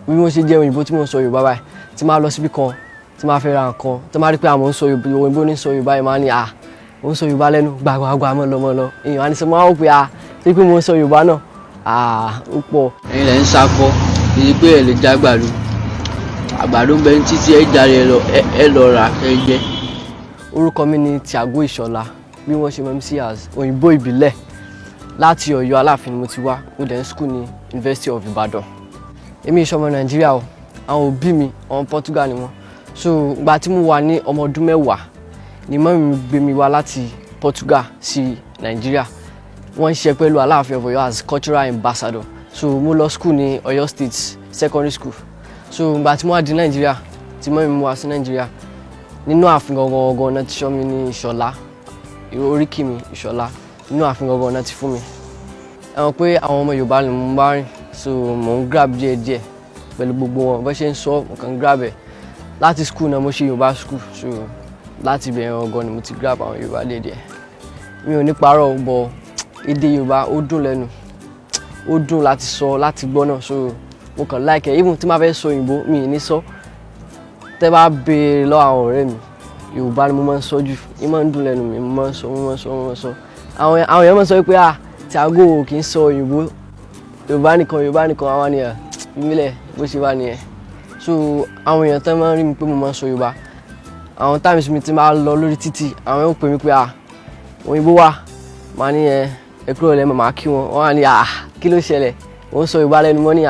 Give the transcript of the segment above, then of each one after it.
bí mo ṣe jẹ́ òyìnbó tí mo ń sọ Yorùbá báyìí tí máa lọ síbi kan tí máa fẹ́ ra nǹkan tí máa rí pé àmọ́ ń sọ òyìnbó ní sọ Yorùbá yìí máa ní mo ń sọ Yorùbá lẹ́nu gbàgbàgbà mọ́ lọ èèyàn á ní sọ máa wò pé tí pé mo ń sọ Yorùbá náà ó pọ̀. ẹ̀yin lẹ ń sakọ ìdí pé ẹ lè já àgbàdo ń bẹ ní títí ẹ jáde ẹ lọ rà ẹ jẹ. Orúkọ mi ni Tiago Ìṣọ̀lá bí wọ́n ṣe mọ̀ mí sí as òyìnbó ìbílẹ̀ láti Ọ̀yọ́ Aláàfin ni mo ti wá mo dẹ̀ ń school ní University of Ibadan. Èmi ìṣọmọ Nàìjíríà o àwọn òbí mi ọmọ Portugal ni wọ́n so ìgbà tí mo wà ní ọmọ ọdún mẹ́wàá ni mọ́mì mi gbé mi wá láti Portugal sí Nàìjíríà wọ́n ń ṣe pẹ̀lú Aláàfin of Ọ̀yọ́ as cultural ambassador so mo lọ school ní Ọ̀yọ́ State secondary school so ìgbà tí mo wá di Nàìjíríà tí mọ́mì mi wá sí Nàìjíríà nínú ààfin gangan náà ti sọ mi ní Ìṣọ̀lá oríkì mi Ìṣọ̀lá nínú ààfin gangan náà ti fún mi ẹ mọ̀ pé àwọn ọmọ Yorùbá ni mo bá rìn so mo ń grab díẹ̀díẹ̀ pẹ̀lú gbogbo wọn bó ṣe ń sọ mo kàn grab ẹ̀ láti school náà mo ṣe Yorùbá school so láti ibẹ̀ gangan ni mo ti grab àwọn Yorùbá díẹ̀díẹ̀ mi ò ní parọ́ bọ̀ èdè Yorùbá ó dùn lẹ́nu ó dùn láti sọ láti gbọ́ náà so mo kàn like ẹ̀ even tí máa fẹ́ sọ òyìnbó mi ì ní sọ tẹ́ bá béèrè lọ́wọ́ àwọn ọ̀rẹ́ mi Yorùbá ni mo máa ń sọ jù ní máa ń dùn lẹ́nu mi mo máa ń sọ àwọn èèyàn máa ń sọ pé Tiago kì í sọ òyìnbó Yorùbá nìkan àwọn ènìyàn ìmílẹ̀ bó ṣe wà nìyẹn so àwọn èèyàn tán máa ń rí mi pé mo máa ń sọ Yorùbá àwọn times mi ti máa lọ lórí títì àwọn èèyàn pè mí pé òyìnbó wà máa ní ẹ kúrò lẹ́mọ̀ máa kí wọn wọ́n á ní kí ló ṣẹlẹ̀ wọ́n sọ Yorùbá lẹ́nu mọ́ ní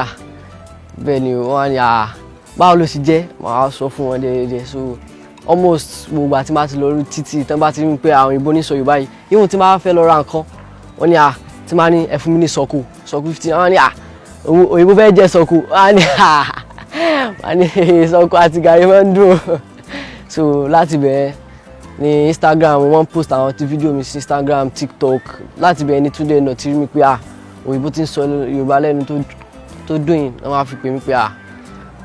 bẹ́ẹ̀ ni wọ́n á ní báwo ló ṣe jẹ́ màá sọ fún wọn déédéé so almost gbogbo àti máa ti lọ lórí títì tán bá ti rí pé àwọn òyìnbó ní sọ Yorùbá yìí ìwọ̀n tí máa fẹ́ lọ ra nǹkan wọ́n ní tí máa ní ẹ fún mi ní sọ́kù 50 wọ́n ní òyìnbó fẹ́ jẹ́ sọ́kù wọ́n ní sọ́kù àti gàrí máa ń dùn so láti bẹ̀rẹ̀ ní Instagram wọ́n post àwọn ti fídíò mi sí Instagram TikTok láti bẹ̀rẹ̀ ní Túndé náà ti rí mi pé òyìnbó ti ń sọ Yorùbá lẹ́nu tó dùn yìí wọ́n á fi pè mí pé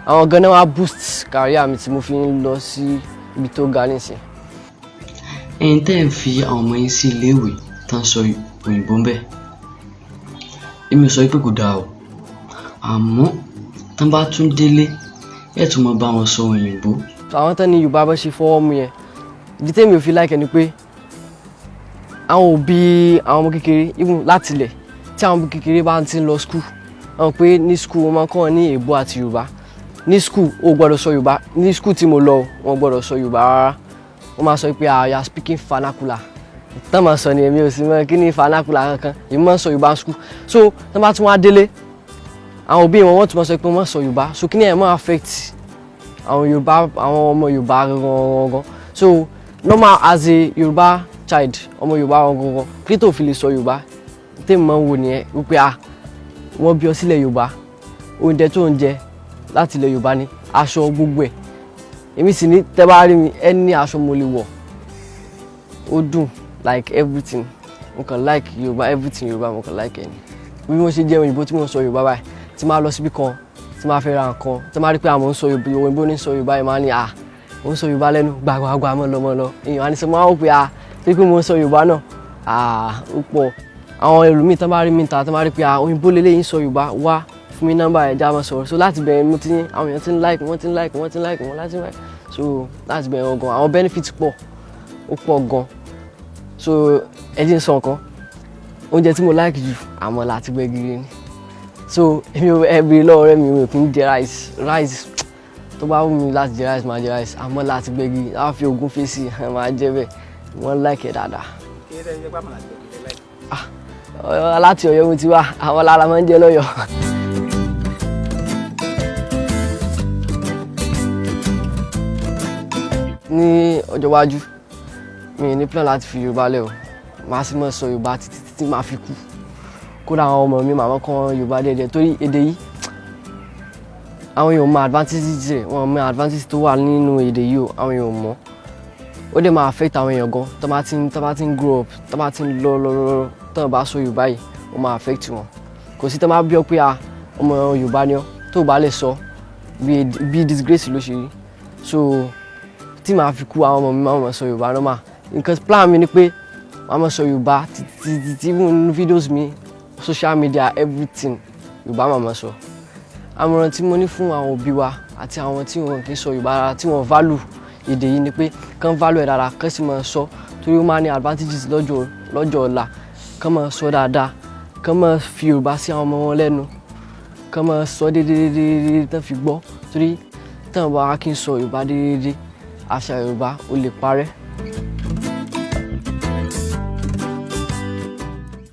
àwọn gan náà wá boost career mi tí mo fi ń lọ sí ibi tó ga nísìn. ẹ̀yin tẹ́ ń fi àwọn ọmọ yín sí iléèwé tán sọ òyìnbó ń bẹ̀ èmi sọ pé kò dáa o àmọ́ tán bá tún délé ẹ̀ tún mọ bá wọn sọ òyìnbó. àwọn tán ní Yorùbá bá ṣe fọwọ́ mu yẹn ìdí tèmi ò fi like ni pé àwọn òbí àwọn ọmọ kékeré even láti ilẹ̀ tí àwọn ọmọ kékeré bá ti ń lọ school àwọn pé ní school wọn máa ń kọ́ wọn ní èèbó àti Yorùbá ní school o gbọ́dọ̀ sọ Yorùbá ní school tí mo lọ wọn gbọ́dọ̀ sọ Yorùbá rárá wọ́n máa sọ pé you are speaking vernacular tán máa sọ ni èmi ò sí mọ̀ kí ni vernacular kankan èmi máa ń sọ Yorùbá school so tán bá tún wá délé àwọn òbí wọn wọ́n tún máa sọ pé wọ́n máa sọ Yorùbá so kí ni ẹ̀ máa affect àwọn ọmọ Yorùbá gangan so normal as a Yorùbá child ọmọ Yorùbá gangan kí tó fi lè sọ Yorùbá tèmi máa ń wò nìyẹn wípé wọ́n bí ọ sílẹ̀ Yorùbá oúnjẹ tó ń jẹ láti ilẹ̀ Yorùbá ni aṣọ gbogbo ẹ̀ èmi sì ní tẹ́ bá rí mi ẹni aṣọ mo lè wọ̀ ó dùn like everything mo kàn like Yorùbá everything Yorùbá mo kàn like ẹni bí mo ṣe jẹ́ òyìnbó tí mo ń sọ Yorùbá báyìí tí máa lọ síbi kan tí máa fẹ́ ra nǹkan tí máa rí pé àmọ́ ń sọ òyìnbó ní sọ Yorùbá yìí máa ní mo ń sọ Yorùbá lẹ́nu gbàgbàgbà mọ́ lọ èèyàn á ní sọ máa wò pé tí pé mo ń sọ Yorùbá náà ó pọ̀ àwọn ẹlòmíì tí wọ́n bá rí mi ta tí wọ́n bá rí pé òyìnbó lélẹ́yìn sọ Yorùbá wá fún mi nọ́mbà ẹja máa sọ̀rọ̀ so láti bẹ̀rẹ̀ mo ti ní àwọn èèyàn ti ń like wọn láti like so láti bẹ̀rẹ̀ gan àwọn benefit pọ̀ ó pọ̀ gan so ẹjí ń sọ nǹkan oúnjẹ tí mo like jù àmàlà àti gbẹ̀gìrì ni so èmi ò ẹbí lọ́wọ́ rẹ̀ mi ò kí ń jẹ rice tó bá wù mí láti jẹ rice máa jẹ rice àmàlà àti gbẹ̀gìrì á fi ogún fèsì máa jẹ bẹ́ẹ̀ wọ́n like ẹ̀ dáadáa. Láti Ọ̀yọ́ mo ti wá àwọn lára máa ń jẹ lọ́yọ̀. Ní ọjọ́ iwájú mi ní plan láti fi Yorùbá lẹ̀ o màá sì máa sọ Yorùbá títí màá fi kú kódà àwọn ọmọ mi màá kọ́ Yorùbá díẹ̀díẹ̀ torí èdè yìí àwọn èèyàn mọ advantage rẹ̀ wọ́n mọ advantage tó wà nínú èdè yìí o àwọn èèyàn mọ̀ ó dẹ̀ máa affect àwọn èèyàn gan tó bá ti ń grow up tó bá ti ń lọ tó bá sọ Yorùbá yìí ó máa affect wọn kò sí tó máa bí ọ pé ọmọ Yorùbá ni ọ tó bá lè sọ bí disgrace ló ṣe rí so tí màá fi kú àwọn ọmọ mi máa sọ Yorùbá normal nǹkan plan mi ni pé màá máa sọ Yorùbá títí even videos mi social media everything Yorùbá màá máa sọ àmọ̀ràn tí mo ní fún àwọn òbí wa àti àwọn tí wọn kì í sọ Yorùbá rárá tí wọ́n value èdè yìí ni pé kán value ẹ̀ dáadáa kán sì máa sọ torí ó máa ní advantages lọ́jọ́ ọ̀la. Kán máa sọ dáadáa, kán máa fi Yorùbá sí àwọn ọmọ wọn lẹ́nu, kán máa sọ déédéé tán fi gbọ́ torí tán bá wá kí n sọ Yorùbá déédéé àṣà Yorùbá ó lè parẹ́.